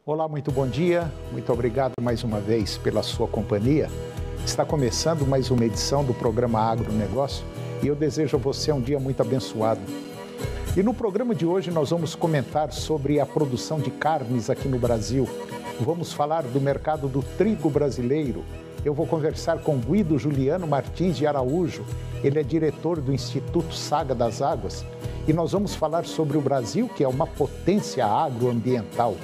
Olá, muito bom dia. Muito obrigado mais uma vez pela sua companhia. Está começando mais uma edição do programa Agronegócio e eu desejo a você um dia muito abençoado. E no programa de hoje nós vamos comentar sobre a produção de carnes aqui no Brasil. Vamos falar do mercado do trigo brasileiro. Eu vou conversar com Guido Juliano Martins de Araújo. Ele é diretor do Instituto Saga das Águas. E nós vamos falar sobre o Brasil, que é uma potência agroambiental.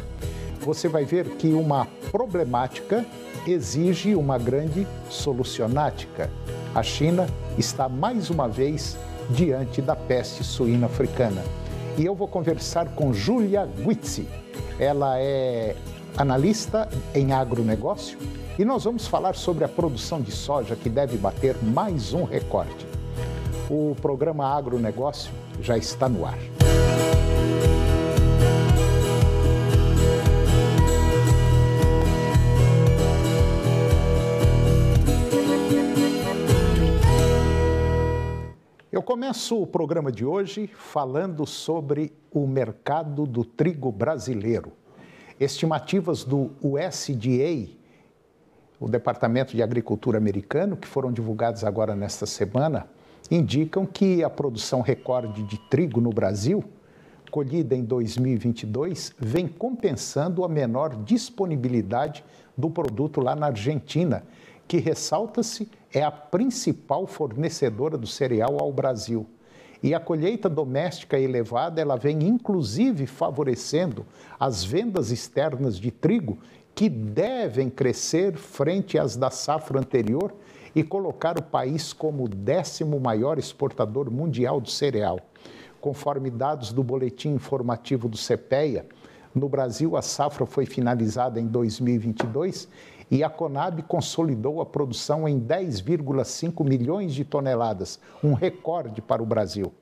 Você vai ver que uma problemática exige uma grande solucionática. A China está mais uma vez diante da peste suína africana. E eu vou conversar com Júlia Guizzi. Ela é analista em agronegócio e nós vamos falar sobre a produção de soja que deve bater mais um recorde. O programa Agronegócio já está no ar. Eu começo o programa de hoje falando sobre o mercado do trigo brasileiro. Estimativas do USDA, o Departamento de Agricultura americano, que foram divulgadas agora nesta semana, indicam que a produção recorde de trigo no Brasil, colhida em 2022, vem compensando a menor disponibilidade do produto lá na Argentina, que, ressalta-se, é a principal fornecedora do cereal ao Brasil. E a colheita doméstica elevada, ela vem inclusive favorecendo as vendas externas de trigo, que devem crescer frente às da safra anterior e colocar o país como o 10º maior exportador mundial do cereal. Conforme dados do Boletim Informativo do CPEA, no Brasil a safra foi finalizada em 2022 e a Conab consolidou a produção em 10,5 milhões de toneladas, um recorde para o Brasil.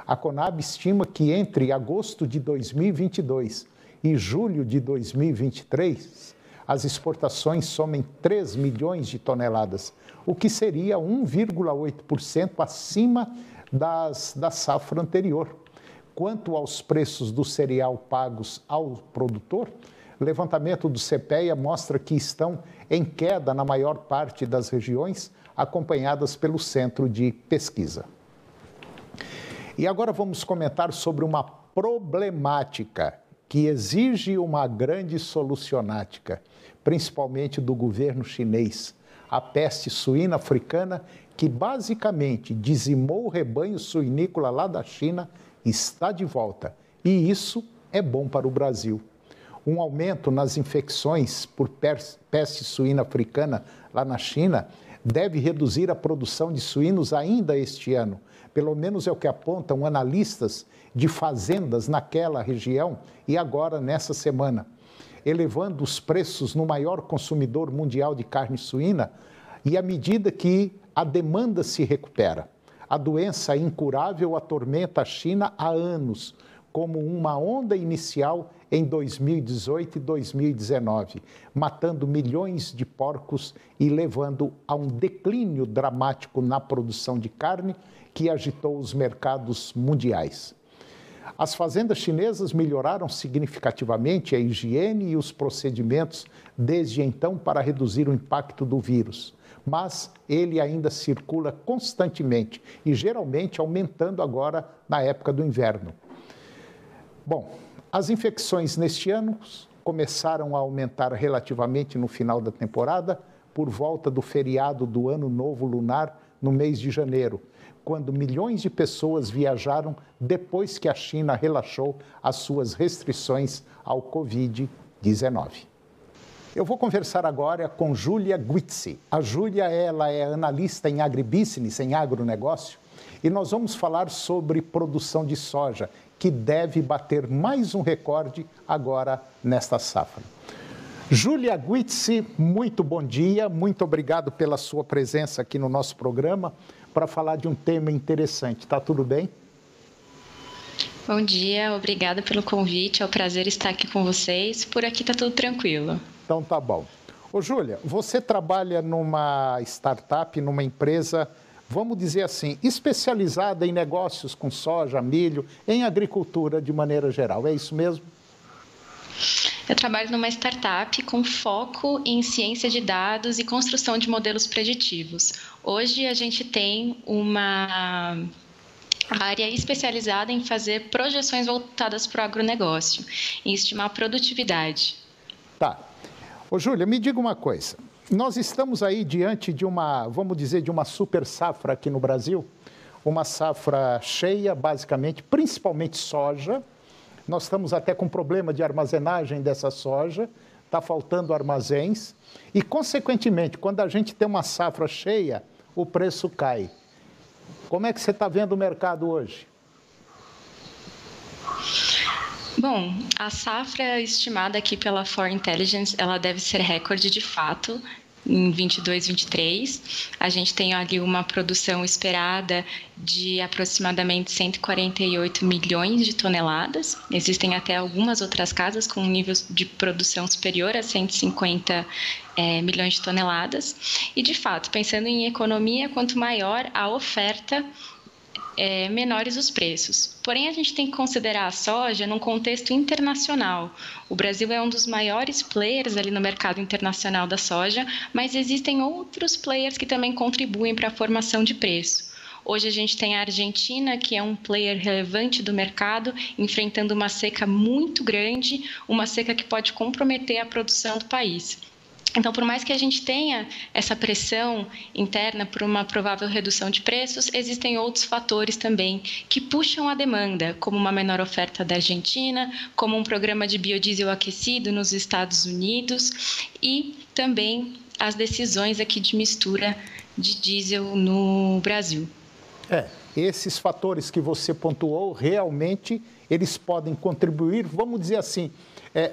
A Conab estima que entre agosto de 2022 e julho de 2023, as exportações somem 3 milhões de toneladas, o que seria 1,8% acima da safra anterior. Quanto aos preços do cereal pagos ao produtor, o levantamento do CPEA mostra que estão em queda na maior parte das regiões, acompanhadas pelo Centro de Pesquisa. E agora vamos comentar sobre uma problemática que exige uma grande solucionática, principalmente do governo chinês. A peste suína africana, que basicamente dizimou o rebanho suinícola lá da China, está de volta. E isso é bom para o Brasil. Um aumento nas infecções por peste suína africana lá na China deve reduzir a produção de suínos ainda este ano. Pelo menos é o que apontam analistas de fazendas naquela região e agora nessa semana, elevando os preços no maior consumidor mundial de carne suína e à medida que a demanda se recupera. A doença incurável atormenta a China há anos, como uma onda inicial em 2018 e 2019, matando milhões de porcos e levando a um declínio dramático na produção de carne que agitou os mercados mundiais. As fazendas chinesas melhoraram significativamente a higiene e os procedimentos desde então para reduzir o impacto do vírus, mas ele ainda circula constantemente e geralmente aumentando agora na época do inverno. Bom, as infecções neste ano começaram a aumentar relativamente no final da temporada, por volta do feriado do Ano Novo Lunar, no mês de janeiro, quando milhões de pessoas viajaram depois que a China relaxou as suas restrições ao Covid-19. Eu vou conversar agora com Júlia Guizzi. A Júlia, ela é analista em agribusiness, em agronegócio, e nós vamos falar sobre produção de soja, que deve bater mais um recorde agora nesta safra. Júlia Guizzi, muito bom dia, muito obrigado pela sua presença aqui no nosso programa para falar de um tema interessante. Tá tudo bem? Bom dia, obrigada pelo convite, é um prazer estar aqui com vocês. Por aqui tá tudo tranquilo. Então tá bom. Ô Júlia, você trabalha numa startup, numa empresa, vamos dizer assim, especializada em negócios com soja, milho, em agricultura de maneira geral, é isso mesmo? Eu trabalho numa startup com foco em ciência de dados e construção de modelos preditivos. Hoje a gente tem uma área especializada em fazer projeções voltadas para o agronegócio, em estimar a produtividade. Tá. Ô, Júlia, me diga uma coisa. Nós estamos aí diante de uma, vamos dizer, de uma super safra aqui no Brasil, uma safra cheia, basicamente, principalmente soja. Nós estamos até com problema de armazenagem dessa soja, está faltando armazéns e, consequentemente, quando a gente tem uma safra cheia, o preço cai. Como é que você está vendo o mercado hoje? Bom, a safra estimada aqui pela For Intelligence, ela deve ser recorde de fato em 22, 23. A gente tem ali uma produção esperada de aproximadamente 148 milhões de toneladas. Existem até algumas outras casas com um nível de produção superior a 150 milhões de toneladas. E, de fato, pensando em economia, quanto maior a oferta, menores os preços. Porém, a gente tem que considerar a soja num contexto internacional. O Brasil é um dos maiores players ali no mercado internacional da soja, mas existem outros players que também contribuem para a formação de preço. Hoje a gente tem a Argentina, que é um player relevante do mercado, enfrentando uma seca muito grande, uma seca que pode comprometer a produção do país. Então, por mais que a gente tenha essa pressão interna por uma provável redução de preços, existem outros fatores também que puxam a demanda, como uma menor oferta da Argentina, como um programa de biodiesel aquecido nos Estados Unidos e também as decisões aqui de mistura de diesel no Brasil. Esses fatores que você pontuou, realmente, eles podem contribuir, vamos dizer assim,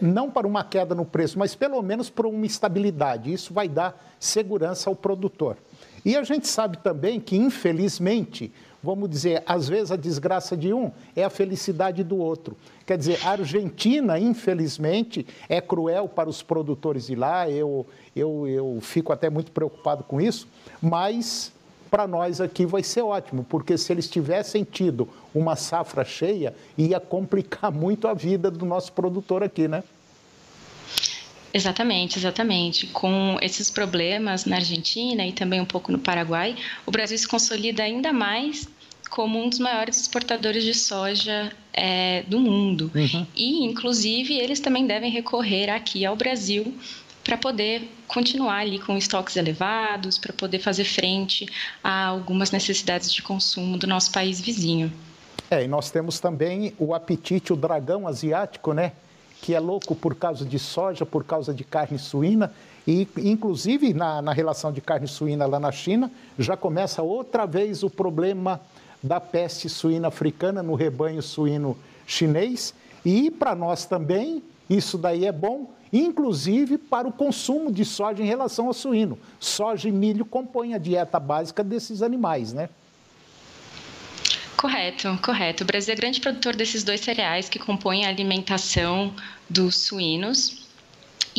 não para uma queda no preço, mas pelo menos para uma estabilidade. Isso vai dar segurança ao produtor. E a gente sabe também que, infelizmente, vamos dizer, às vezes a desgraça de um é a felicidade do outro. Quer dizer, a Argentina, infelizmente, é cruel para os produtores de lá, eu fico até muito preocupado com isso, mas para nós aqui vai ser ótimo, porque se eles tivessem tido uma safra cheia, ia complicar muito a vida do nosso produtor aqui, né? Exatamente, exatamente. Com esses problemas na Argentina e também um pouco no Paraguai, o Brasil se consolida ainda mais como um dos maiores exportadores de soja do mundo. Uhum. E, inclusive, eles também devem recorrer aqui ao Brasil para poder continuar ali com estoques elevados, para poder fazer frente a algumas necessidades de consumo do nosso país vizinho. E nós temos também o apetite, o dragão asiático, né? Que é louco por causa de soja, por causa de carne suína. E, inclusive, na relação de carne suína lá na China, já começa outra vez o problema da peste suína africana no rebanho suíno chinês. E, para nós também, isso daí é bom, inclusive para o consumo de soja em relação ao suíno. Soja e milho compõem a dieta básica desses animais, né? Correto, correto. O Brasil é grande produtor desses dois cereais que compõem a alimentação dos suínos.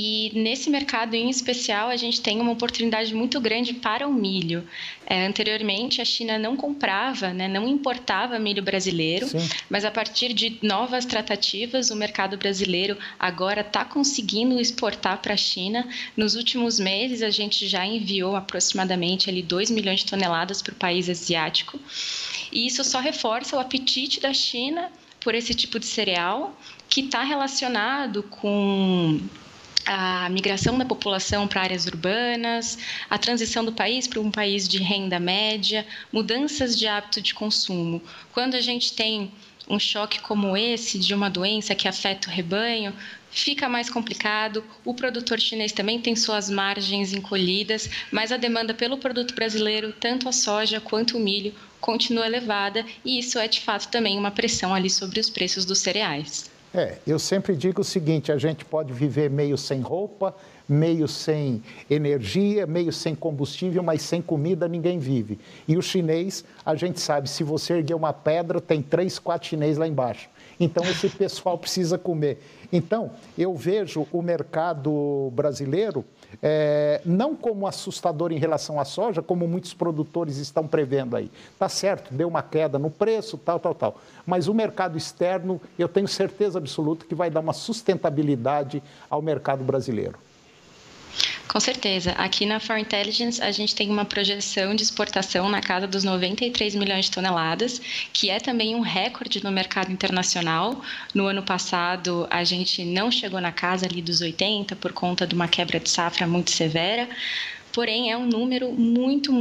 E nesse mercado em especial, a gente tem uma oportunidade muito grande para o milho. Anteriormente, a China não comprava, não importava milho brasileiro, sim, mas a partir de novas tratativas, o mercado brasileiro agora está conseguindo exportar para a China. Nos últimos meses, a gente já enviou aproximadamente 2 milhões de toneladas para o país asiático. E isso só reforça o apetite da China por esse tipo de cereal, que está relacionado com a migração da população para áreas urbanas, a transição do país para um país de renda média, mudanças de hábito de consumo. Quando a gente tem um choque como esse de uma doença que afeta o rebanho, fica mais complicado. O produtor chinês também tem suas margens encolhidas, mas a demanda pelo produto brasileiro, tanto a soja quanto o milho, continua elevada e isso é de fato também uma pressão ali sobre os preços dos cereais. Eu sempre digo o seguinte, a gente pode viver meio sem roupa, meio sem energia, meio sem combustível, mas sem comida ninguém vive. E o chinês, a gente sabe, se você erguer uma pedra, tem 3, 4 chineses lá embaixo. Então, esse pessoal precisa comer. Então, eu vejo o mercado brasileiro não como assustador em relação à soja, como muitos produtores estão prevendo aí. Tá certo, deu uma queda no preço, tal. Mas o mercado externo, eu tenho certeza absoluta que vai dar uma sustentabilidade ao mercado brasileiro. Com certeza. Aqui na For Intelligence, a gente tem uma projeção de exportação na casa dos 93 milhões de toneladas, que é também um recorde no mercado internacional. No ano passado, a gente não chegou na casa ali dos 80 por conta de uma quebra de safra muito severa. Porém, é um número muito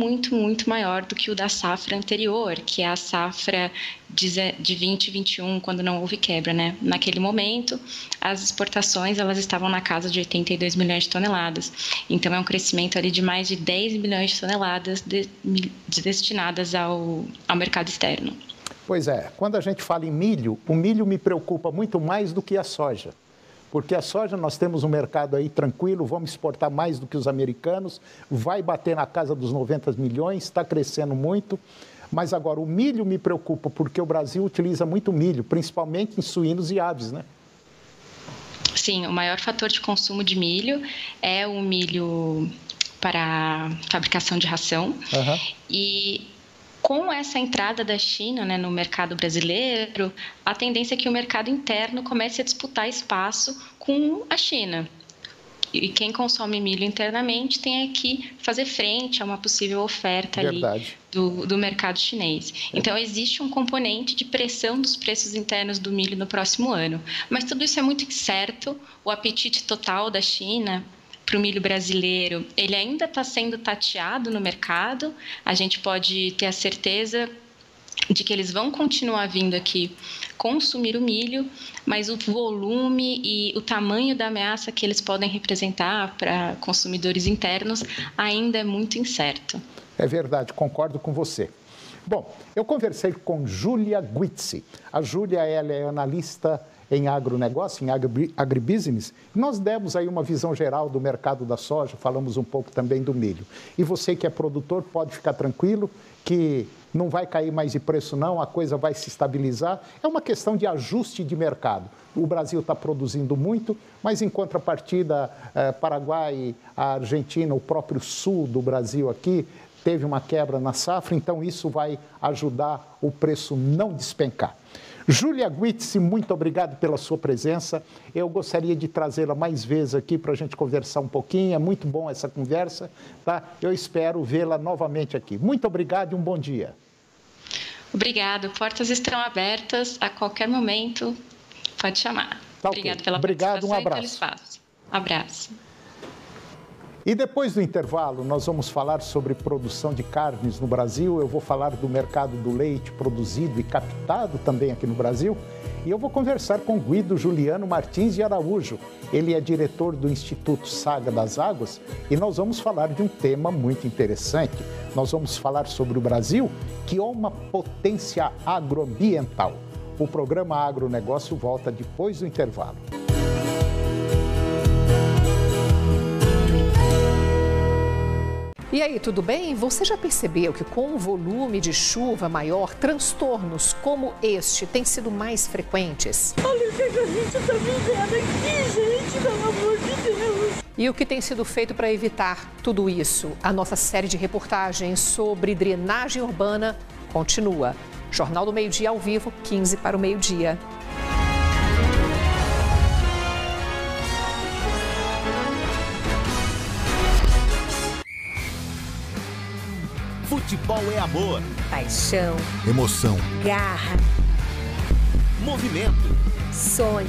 maior do que o da safra anterior, que é a safra de 2021, quando não houve quebra, né? Naquele momento, as exportações elas estavam na casa de 82 milhões de toneladas. Então, é um crescimento ali de mais de 10 milhões de toneladas destinadas ao mercado externo. Pois é, quando a gente fala em milho, o milho me preocupa muito mais do que a soja. Porque a soja nós temos um mercado aí tranquilo, vamos exportar mais do que os americanos, vai bater na casa dos 90 milhões, está crescendo muito. Mas agora o milho me preocupa porque o Brasil utiliza muito milho, principalmente em suínos e aves, né? Sim, o maior fator de consumo de milho é o milho para fabricação de ração. E com essa entrada da China, né, no mercado brasileiro, a tendência é que o mercado interno comece a disputar espaço com a China. E quem consome milho internamente tem que fazer frente a uma possível oferta ali do mercado chinês. Então, existe um componente de pressão dos preços internos do milho no próximo ano. Mas tudo isso é muito incerto. O apetite total da China para o milho brasileiro, ele ainda está sendo tateado no mercado. A gente pode ter a certeza de que eles vão continuar vindo aqui consumir o milho, mas o volume e o tamanho da ameaça que eles podem representar para consumidores internos ainda é muito incerto. É verdade, concordo com você. Bom, eu conversei com Júlia Guizzi. A Júlia, ela é analista em agronegócio, em agribusiness. Nós demos aí uma visão geral do mercado da soja, falamos um pouco também do milho. E você que é produtor pode ficar tranquilo que não vai cair mais de preço não, a coisa vai se estabilizar. É uma questão de ajuste de mercado. O Brasil está produzindo muito, mas em contrapartida, Paraguai, a Argentina, o próprio sul do Brasil aqui, teve uma quebra na safra, então isso vai ajudar o preço não despencar. Júlia Guizzi, muito obrigado pela sua presença. Eu gostaria de trazê-la mais vezes aqui para a gente conversar um pouquinho. É muito bom essa conversa, tá? Eu espero vê-la novamente aqui. Muito obrigado e um bom dia. Obrigado. Portas estão abertas a qualquer momento. Pode chamar. Tá, obrigado pela participação, um abraço. E pelo espaço. Abraço. E depois do intervalo, nós vamos falar sobre produção de carnes no Brasil. Eu vou falar do mercado do leite produzido e captado também aqui no Brasil. E eu vou conversar com Guido Juliano Martins de Araújo. Ele é diretor do Instituto Saga das Águas e nós vamos falar de um tema muito interessante. Nós vamos falar sobre o Brasil, que é uma potência agroambiental. O programa Agronegócio volta depois do intervalo. E aí, tudo bem? Você já percebeu que com o volume de chuva maior, transtornos como este têm sido mais frequentes? Olha o que a gente está vivendo aqui, gente, pelo amor de Deus! E o que tem sido feito para evitar tudo isso? A nossa série de reportagens sobre drenagem urbana continua. Jornal do Meio-Dia ao vivo, 15 para o meio-dia. Futebol é amor, paixão, emoção, garra, movimento, sonho,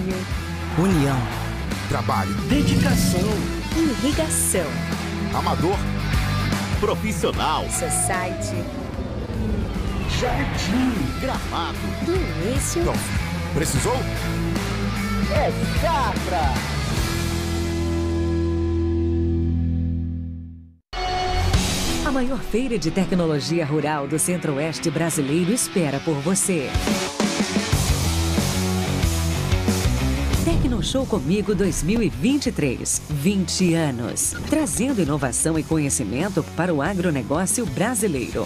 união, trabalho, dedicação, irrigação, amador, profissional, society, jardim, gramado, início. Pronto. Precisou? É Safra! A maior feira de tecnologia rural do Centro-Oeste brasileiro espera por você. Tecnoshow Comigo 2023. 20 anos. Trazendo inovação e conhecimento para o agronegócio brasileiro.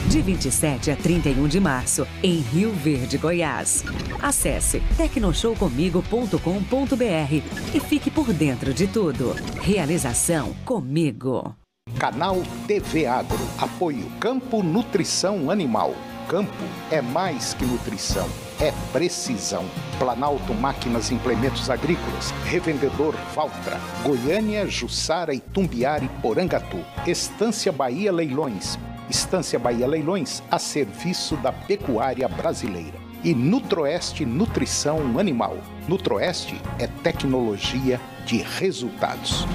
De 27 a 31 de março, em Rio Verde, Goiás. Acesse tecnoshowcomigo.com.br e fique por dentro de tudo. Realização Comigo. Canal TV Agro. Apoio Campo Nutrição Animal. Campo é mais que nutrição, é precisão. Planalto Máquinas e Implementos Agrícolas. Revendedor Valtra. Goiânia, Jussara, Itumbiara e Porangatu. Estância Bahia Leilões. Estância Bahia Leilões a serviço da pecuária brasileira. E Nutroeste Nutrição Animal. Nutroeste é tecnologia de resultados.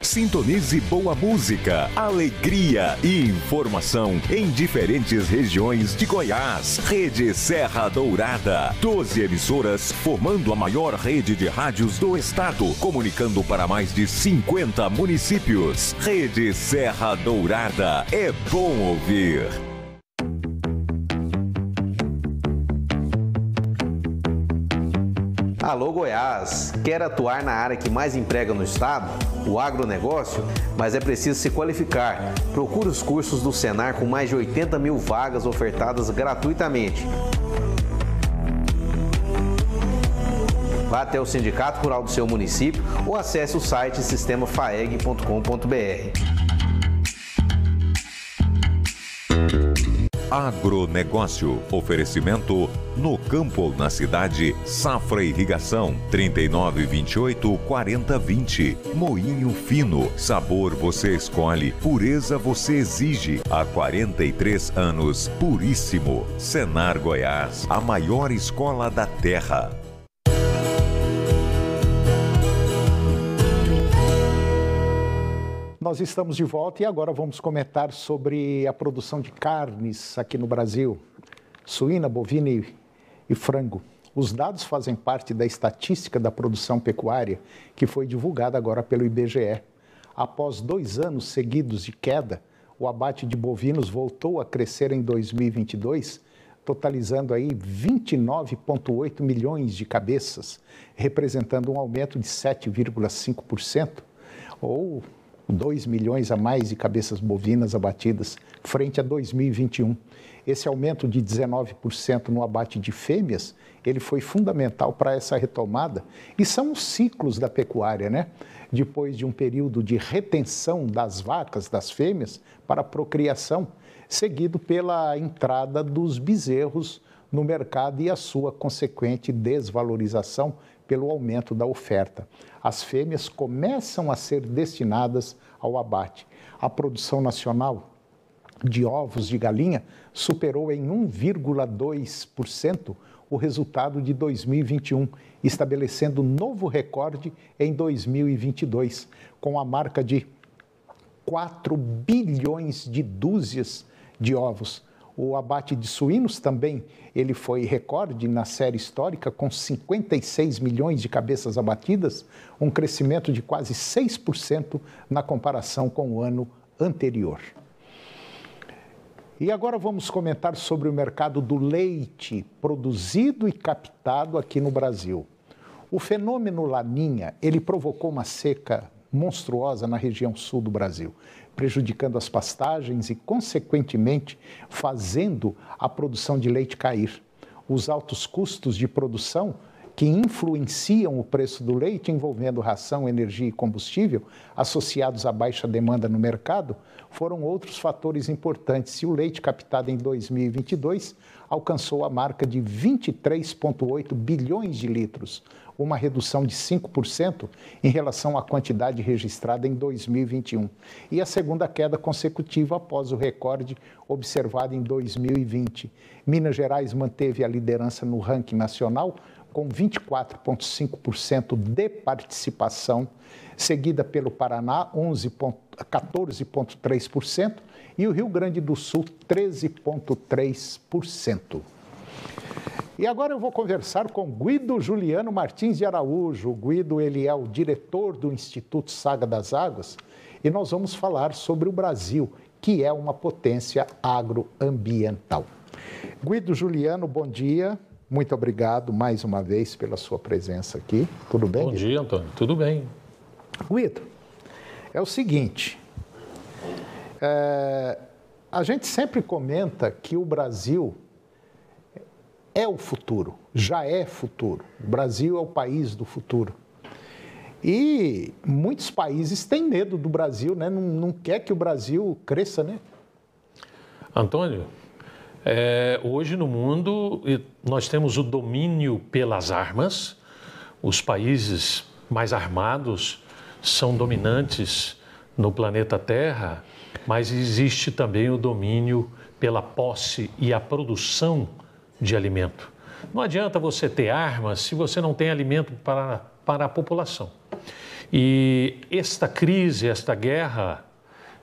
Sintonize boa música, alegria e informação em diferentes regiões de Goiás. Rede Serra Dourada. 12 emissoras formando a maior rede de rádios do estado, comunicando para mais de 50 municípios. Rede Serra Dourada. É bom ouvir. Alô Goiás, quer atuar na área que mais emprega no estado, o agronegócio? Mas é preciso se qualificar. Procure os cursos do Senar com mais de 80 mil vagas ofertadas gratuitamente. Vá até o Sindicato Rural do seu município ou acesse o site sistemafaeg.com.br. Agronegócio. Oferecimento no campo ou na cidade. Safra Irrigação 3928-4020. Moinho Fino. Sabor você escolhe. Pureza você exige. Há 43 anos. Puríssimo. Senar Goiás. A maior escola da terra. Nós estamos de volta e agora vamos comentar sobre a produção de carnes aqui no Brasil, suína, bovina e frango. Os dados fazem parte da estatística da produção pecuária que foi divulgada agora pelo IBGE. Após 2 anos seguidos de queda, o abate de bovinos voltou a crescer em 2022, totalizando aí 29,8 milhões de cabeças, representando um aumento de 7,5%, ou 2 milhões a mais de cabeças bovinas abatidas frente a 2021. Esse aumento de 19% no abate de fêmeas, ele foi fundamental para essa retomada. E são os ciclos da pecuária, né? Depois de um período de retenção das vacas, das fêmeas, para a procriação, seguido pela entrada dos bezerros no mercado e a sua consequente desvalorização pelo aumento da oferta. As fêmeas começam a ser destinadas ao abate. A produção nacional de ovos de galinha superou em 1,2% o resultado de 2021, estabelecendo novo recorde em 2022, com a marca de 4 bilhões de dúzias de ovos. O abate de suínos também, ele foi recorde na série histórica, com 56 milhões de cabeças abatidas, um crescimento de quase 6% na comparação com o ano anterior. E agora vamos comentar sobre o mercado do leite produzido e captado aqui no Brasil. O fenômeno Laninha, ele provocou uma seca monstruosa na região sul do Brasil, prejudicando as pastagens e, consequentemente, fazendo a produção de leite cair. Os altos custos de produção que influenciam o preço do leite, envolvendo ração, energia e combustível, associados à baixa demanda no mercado, foram outros fatores importantes. E o leite captado em 2022 alcançou a marca de 23,8 bilhões de litros, uma redução de 5% em relação à quantidade registrada em 2021. E a segunda queda consecutiva após o recorde observado em 2020. Minas Gerais manteve a liderança no ranking nacional, com 24,5% de participação, seguida pelo Paraná, 14,3%, e o Rio Grande do Sul, 13,3%. E agora eu vou conversar com Guido Juliano Martins de Araújo. O Guido, ele é o diretor do Instituto Saga das Águas, e nós vamos falar sobre o Brasil, que é uma potência agroambiental. Guido Juliano, bom dia. muito obrigado mais uma vez pela sua presença aqui. Tudo bem? Bom dia, Antônio. Tudo bem. Guido, é o seguinte, a gente sempre comenta que o Brasil é o futuro, já é futuro. O Brasil é o país do futuro. E muitos países têm medo do Brasil, né? Não quer que o Brasil cresça, né? Antônio, hoje no mundo nós temos o domínio pelas armas. Os países mais armados são dominantes no planeta Terra, mas existe também o domínio pela posse e a produção de alimento. Não adianta você ter armas se você não tem alimento para a população. E esta crise, esta guerra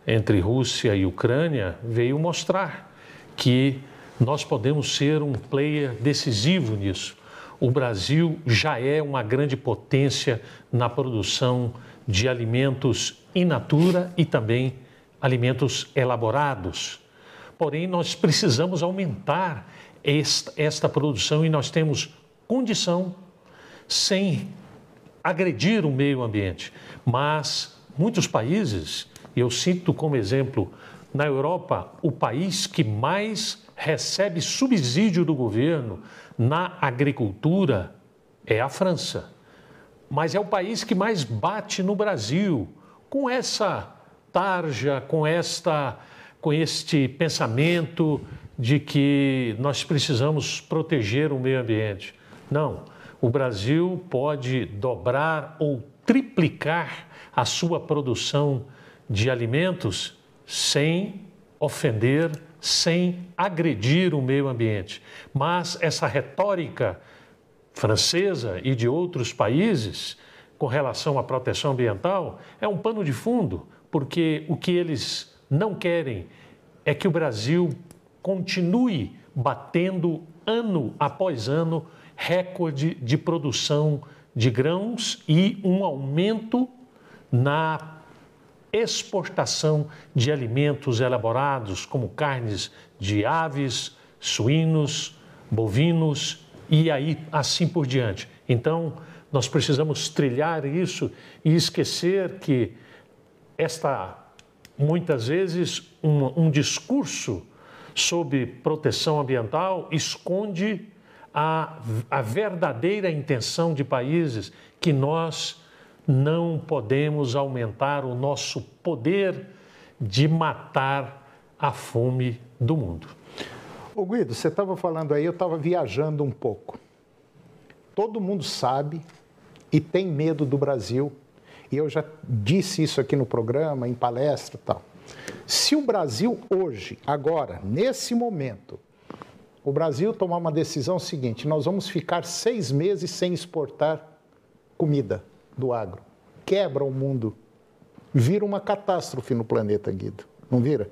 entre Rússia e Ucrânia veio mostrar que nós podemos ser um player decisivo nisso. O Brasil já é uma grande potência na produção de alimentos in natura e também alimentos elaborados. Porém, nós precisamos aumentar esta produção e nós temos condição sem agredir o meio ambiente. Mas muitos países, eu cito como exemplo, na Europa, o país que mais recebe subsídio do governo na agricultura é a França. Mas é o país que mais bate no Brasil com essa tarja, com este pensamento de que nós precisamos proteger o meio ambiente. Não, o Brasil pode dobrar ou triplicar a sua produção de alimentos sem ofender, sem agredir o meio ambiente. Mas essa retórica francesa e de outros países com relação à proteção ambiental é um pano de fundo, porque o que eles não querem é que o Brasil continue batendo ano após ano recorde de produção de grãos e um aumento na exportação de alimentos elaborados, como carnes de aves, suínos, bovinos e aí assim por diante. Então, nós precisamos trilhar isso e esquecer que muitas vezes, um discurso sobre proteção ambiental esconde a verdadeira intenção de países que nós não podemos aumentar o nosso poder de matar a fome do mundo. Ô Guido, você estava falando aí, eu estava viajando um pouco. Todo mundo sabe e tem medo do Brasil, e eu já disse isso aqui no programa, em palestra e tal. Se o Brasil hoje, agora, nesse momento, o Brasil tomar uma decisão seguinte, nós vamos ficar 6 meses sem exportar comida do agro. Quebra o mundo. Vira uma catástrofe no planeta, Guido. Não vira?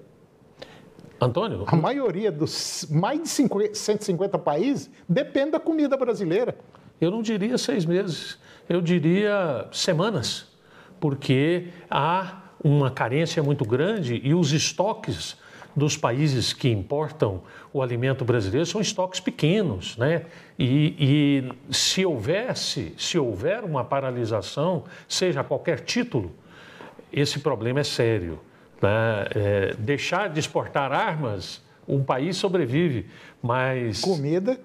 Antônio? A maioria dos mais de 150 países depende da comida brasileira. Eu não diria 6 meses, eu diria semanas, porque há uma carência muito grande e os estoques dos países que importam o alimento brasileiro são estoques pequenos, né? E se houver uma paralisação, seja a qualquer título, esse problema é sério, né? Deixar de exportar armas, um país sobrevive, mas comida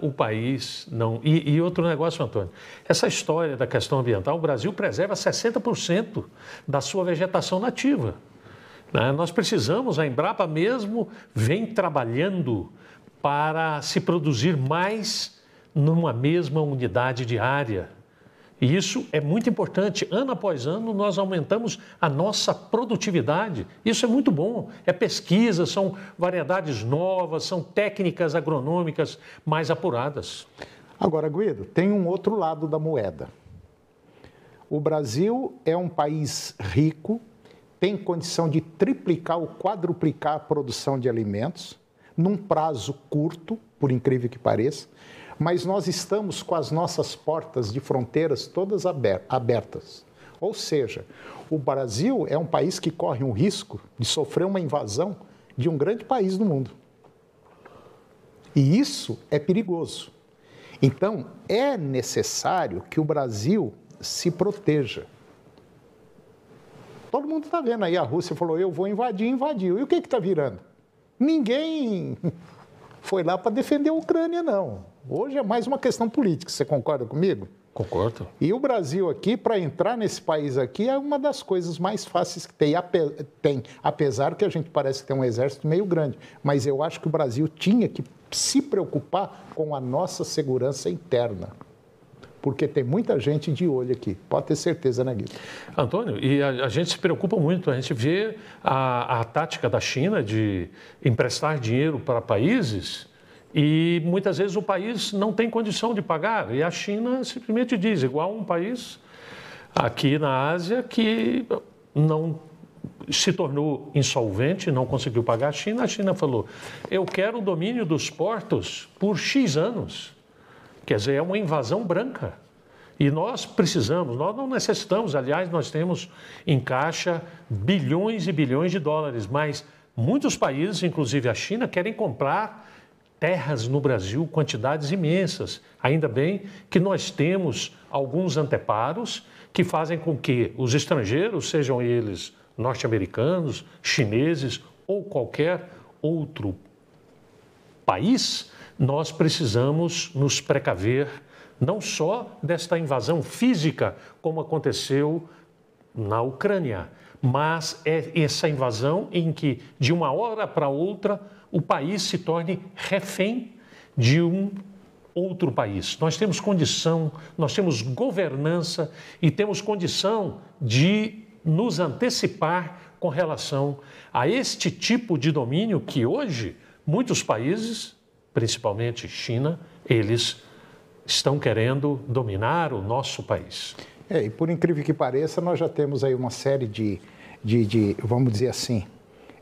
o país não. E outro negócio, Antônio, essa história da questão ambiental, o Brasil preserva 60% da sua vegetação nativa. Nós precisamos, a Embrapa mesmo vem trabalhando para se produzir mais numa mesma unidade de área. E isso é muito importante. Ano após ano, nós aumentamos a nossa produtividade. Isso é muito bom. É pesquisa, são variedades novas, são técnicas agronômicas mais apuradas. Agora, Guido, tem um outro lado da moeda. O Brasil é um país rico, tem condição de triplicar ou quadruplicar a produção de alimentos num prazo curto, por incrível que pareça, mas nós estamos com as nossas portas de fronteiras todas abertas. Ou seja, o Brasil é um país que corre um risco de sofrer uma invasão de um grande país do mundo. E isso é perigoso. Então, é necessário que o Brasil se proteja. Todo mundo está vendo aí, a Rússia falou, eu vou invadir, invadiu. E o que está virando? Ninguém foi lá para defender a Ucrânia, não. Hoje é mais uma questão política, você concorda comigo? Concordo. E o Brasil aqui, para entrar nesse país aqui, é uma das coisas mais fáceis que tem, apesar que a gente parece que tem um exército meio grande. Mas eu acho que o Brasil tinha que se preocupar com a nossa segurança interna. Porque tem muita gente de olho aqui, pode ter certeza, né, Guido? Antônio, e a gente se preocupa muito, a gente vê a tática da China de emprestar dinheiro para países e muitas vezes o país não tem condição de pagar e a China simplesmente diz, igual um país aqui na Ásia que não se tornou insolvente, não conseguiu pagar a China falou, eu quero o domínio dos portos por X anos. Quer dizer, é uma invasão branca. E nós precisamos, nós não necessitamos, aliás, nós temos em caixa bilhões e bilhões de dólares, mas muitos países, inclusive a China, querem comprar terras no Brasil, quantidades imensas. Ainda bem que nós temos alguns anteparos que fazem com que os estrangeiros, sejam eles norte-americanos, chineses ou qualquer outro país, nós precisamos nos precaver não só desta invasão física, como aconteceu na Ucrânia, mas é essa invasão em que, de uma hora para outra, o país se torne refém de um outro país. Nós temos condição, nós temos governança e temos condição de nos antecipar com relação a este tipo de domínio que hoje muitos países, principalmente China, eles estão querendo dominar o nosso país. E por incrível que pareça, nós já temos aí uma série de vamos dizer assim,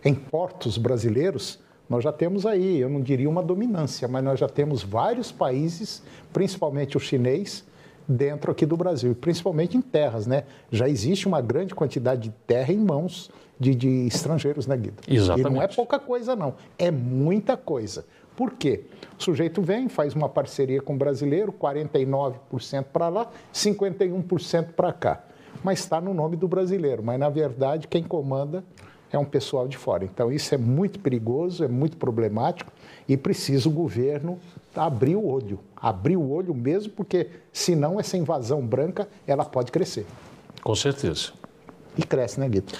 em portos brasileiros, nós já temos aí, eu não diria uma dominância, mas nós já temos vários países, principalmente o chinês, dentro aqui do Brasil, principalmente em terras, né? Já existe uma grande quantidade de terra em mãos de estrangeiros, né, Guido? Exatamente. E não é pouca coisa, não. É muita coisa. Por quê? O sujeito vem, faz uma parceria com o brasileiro, 49% para lá, 51% para cá. Mas está no nome do brasileiro. Mas, na verdade, quem comanda é um pessoal de fora. Então, isso é muito perigoso, é muito problemático e precisa o governo abrir o olho mesmo, porque senão essa invasão branca, ela pode crescer. Com certeza. E cresce, né, Guido?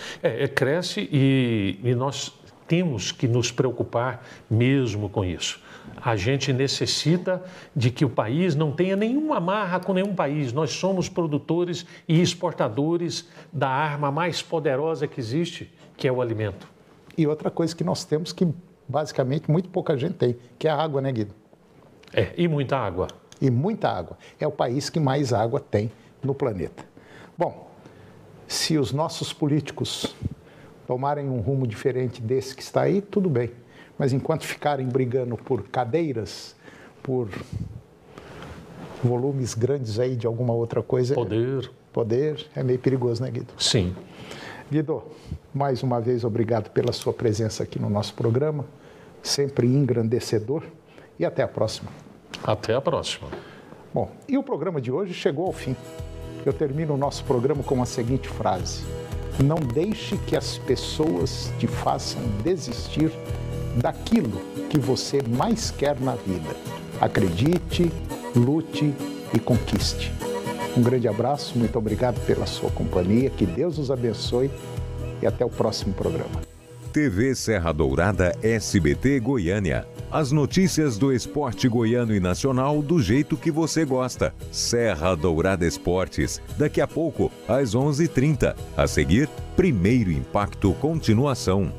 Cresce e nós temos que nos preocupar mesmo com isso. A gente necessita de que o país não tenha nenhuma amarra com nenhum país. Nós somos produtores e exportadores da arma mais poderosa que existe, que é o alimento. E outra coisa que nós temos que, basicamente, muito pouca gente tem, que é a água, né, Guido? E muita água. E muita água. É o país que mais água tem no planeta. Bom, se os nossos políticos tomarem um rumo diferente desse que está aí, tudo bem. Mas enquanto ficarem brigando por cadeiras, por volumes grandes aí de alguma outra coisa... Poder, é meio perigoso, né, Guido? Sim. Guido, mais uma vez, obrigado pela sua presença aqui no nosso programa, sempre engrandecedor, e até a próxima. Até a próxima. Bom, e o programa de hoje chegou ao fim. Eu termino o nosso programa com a seguinte frase: não deixe que as pessoas te façam desistir daquilo que você mais quer na vida. Acredite, lute e conquiste. Um grande abraço, muito obrigado pela sua companhia, que Deus os abençoe e até o próximo programa. TV Serra Dourada SBT Goiânia. As notícias do esporte goiano e nacional do jeito que você gosta. Serra Dourada Esportes, daqui a pouco, às 11h30. A seguir, Primeiro Impacto Continuação.